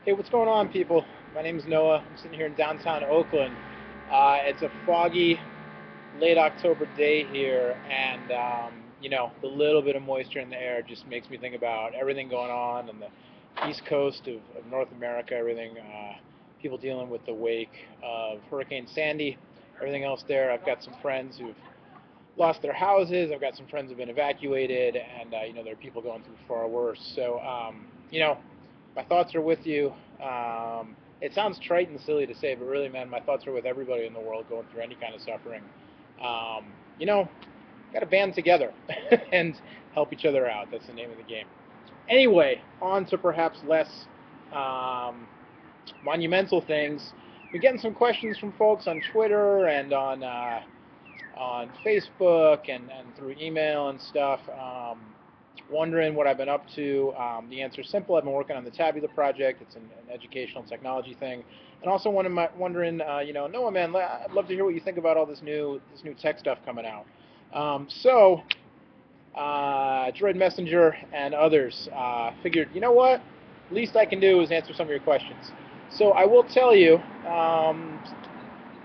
Hey, what's going on, people? My name is Noah. I'm sitting here in downtown Oakland. It's a foggy, late October day here, and the little bit of moisture in the air just makes me think about everything going on the east coast of North America. Everything, people dealing with the wake of Hurricane Sandy, everything else there. I've got some friends who've lost their houses. I've got some friends who've been evacuated, and there are people going through far worse. So, my thoughts are with you. It sounds trite and silly to say, but really, man, my thoughts are with everybody in the world going through any kind of suffering. Um, you know, got to band together and help each other out. That's the name of the game. Anyway, on to perhaps less um, monumental things. We're getting some questions from folks on Twitter and on Facebook and through email and stuff, wondering what I've been up to. The answer is simple. I've been working on the Tabula project. It's an educational technology thing, and also wondering, Noah, man, I'd love to hear what you think about all this new tech stuff coming out. Droid Messenger and others figured, you know what? Least I can do is answer some of your questions. So I will tell you,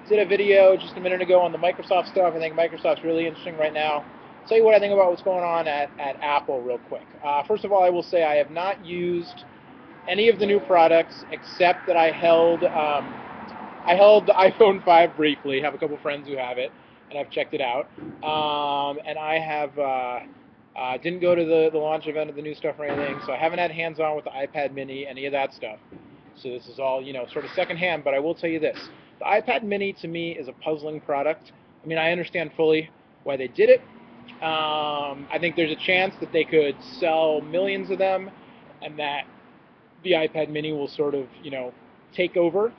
did a video just a minute ago on the Microsoft stuff. I think Microsoft's really interesting right now. I'll tell you what I think about what's going on at Apple real quick. First of all, I will say I have not used any of the new products except that I held the iPhone 5 briefly. I have a couple friends who have it, and I've checked it out. And I have didn't go to the launch event of the new stuff or anything, so I haven't had hands-on with the iPad Mini, any of that stuff. So this is all, sort of secondhand, but I will tell you this. The iPad Mini, to me, is a puzzling product. I mean, I understand fully why they did it. I think there's a chance that they could sell millions of them, and that the iPad Mini will sort of, take over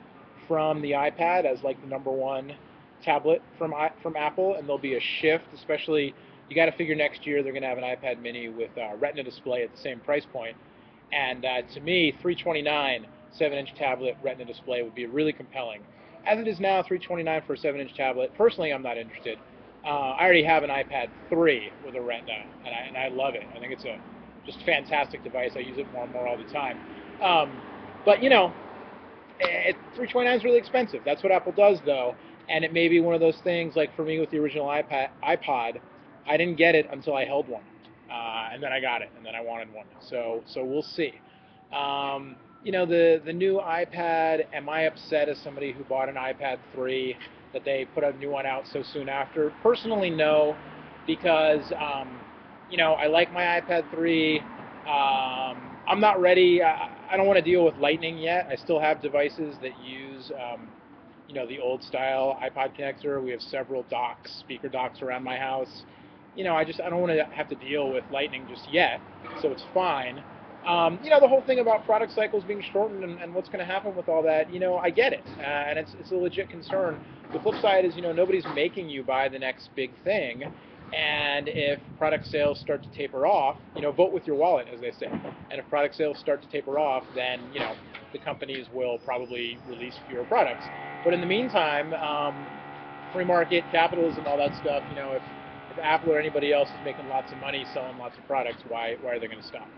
from the iPad as like the number one tablet from Apple, and there'll be a shift. Especially, you got to figure next year they're going to have an iPad Mini with Retina display at the same price point. And to me, 329 7-inch tablet Retina display would be really compelling. As it is now, 329 for a 7-inch tablet. Personally, I'm not interested. I already have an iPad 3 with a Retina, and I love it. I think it's a just fantastic device. I use it more and more all the time. But 329 is really expensive. That's what Apple does, though, and it may be one of those things. Like for me with the original iPod, I didn't get it until I held one, and then I got it, and then I wanted one. So we'll see. The new iPad. Am I upset as somebody who bought an iPad 3 that they put a new one out so soon after? Personally, no, because I like my iPad 3. I'm not ready. I don't want to deal with Lightning yet. I still have devices that use, the old style iPod connector. We have several docks, speaker docks around my house. I don't want to have to deal with Lightning just yet, so it's fine. The whole thing about product cycles being shortened and what's going to happen with all that, I get it, and it's a legit concern. The flip side is, nobody's making you buy the next big thing, and if product sales start to taper off, vote with your wallet, as they say. And if product sales start to taper off, then the companies will probably release fewer products. But in the meantime, free market capitalism, all that stuff, if Apple or anybody else is making lots of money selling lots of products, why are they going to stop?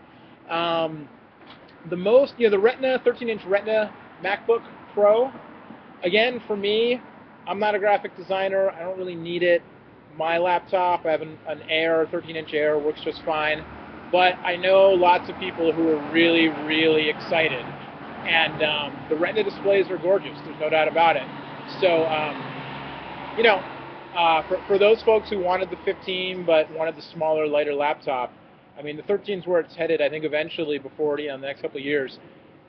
The Retina, 13-inch Retina MacBook Pro, again, for me, I'm not a graphic designer. I don't really need it. My laptop, I have an Air, 13-inch Air, works just fine. But I know lots of people who are really, really excited. And the Retina displays are gorgeous. There's no doubt about it. So, for those folks who wanted the 15 but wanted the smaller, lighter laptop, I mean, the 13 is where it's headed. I think eventually, before in the next couple of years,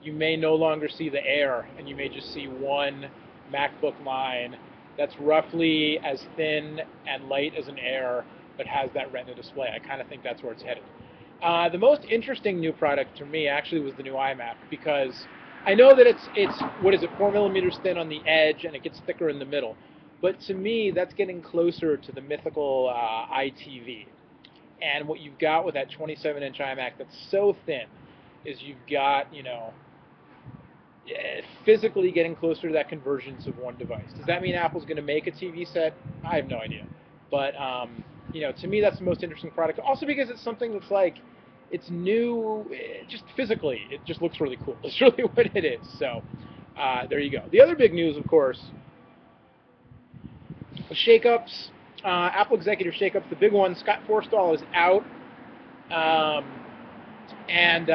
you may no longer see the Air, and you may just see one MacBook line that's roughly as thin and light as an Air, but has that Retina display. I kind of think that's where it's headed. The most interesting new product to me actually was the new iMac, because I know that it's 4 millimeters thin on the edge, and it gets thicker in the middle. But to me, that's getting closer to the mythical iTV. And what you've got with that 27-inch iMac that's so thin is you've got, physically getting closer to that convergence of one device. Does that mean Apple's going to make a TV set? I have no idea. But, to me, that's the most interesting product. Also because it's something that's like, It's new, just physically, it just looks really cool. It's really what it is. So there you go. The other big news, of course, the shakeups, Apple executive shakeups. The big one, Scott Forstall is out, um, and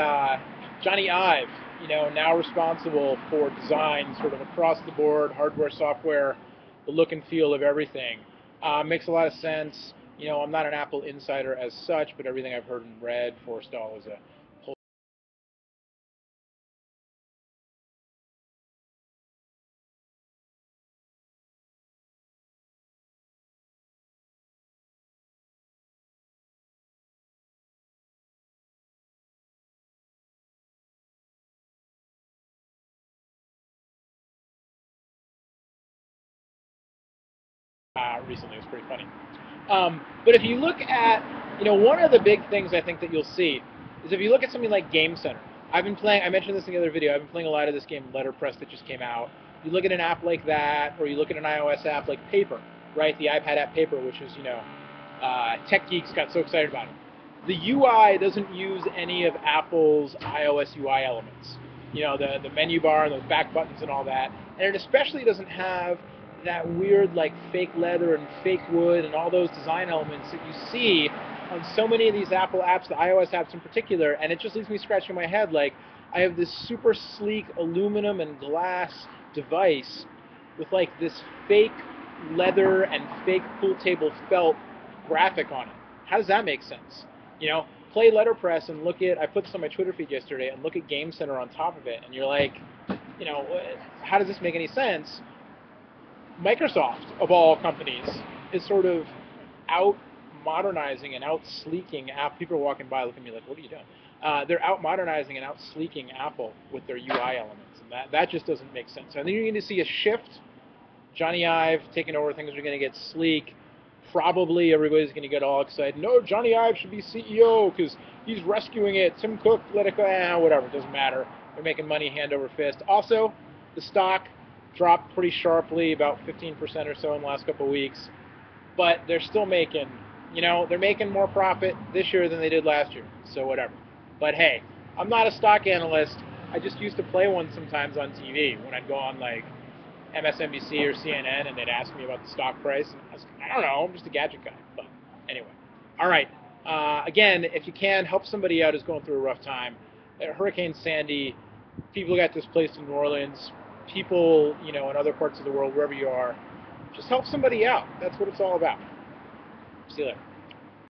Jony Ive, now responsible for design, sort of across the board, hardware, software, the look and feel of everything. Makes a lot of sense. I'm not an Apple insider as such, but everything I've heard and read, Forstall is a whole recently. It was pretty funny. But if you look at, one of the big things I think that you'll see is if you look at something like Game Center. I've been playing, I mentioned this in the other video, I've been playing a lot of this game Letterpress that just came out. You look at an app like that, or you look at an iOS app like Paper, right? The iPad app Paper, which is, tech geeks got so excited about it. The UI doesn't use any of Apple's iOS UI elements. The menu bar and those back buttons and all that. And it especially doesn't have that weird like fake leather and fake wood and all those design elements that you see on so many of these Apple apps, the iOS apps in particular, and it just leaves me scratching my head like I have this super sleek aluminum and glass device with like this fake leather and fake pool table felt graphic on it. How does that make sense? Play letterpress and look at, I put this on my Twitter feed yesterday, and look at Game Center on top of it, and you're like, how does this make any sense? Microsoft, of all companies, is sort of out modernizing and out sleeking Apple. People are walking by looking at me like, what are you doing? They're out modernizing and out sleeking Apple with their UI elements, and that just doesn't make sense. So I think you're going to see a shift. Jony Ive taking over, things are going to get sleek. Probably everybody's going to get all excited. No, Jony Ive should be CEO because he's rescuing it. Tim Cook, let it go. Whatever, it doesn't matter. They're making money hand over fist. Also, the stock dropped pretty sharply, about 15% or so in the last couple of weeks. But they're still making, they're making more profit this year than they did last year. So whatever. But hey, I'm not a stock analyst. I just used to play one sometimes on TV when I'd go on like MSNBC or CNN and they'd ask me about the stock price. And I was like, I don't know, I'm just a gadget guy. But anyway. All right. Again, if you can, help somebody out who's going through a rough time. Hurricane Sandy, people got displaced in New Orleans. People, in other parts of the world, wherever you are, just help somebody out. That's what it's all about. See you later.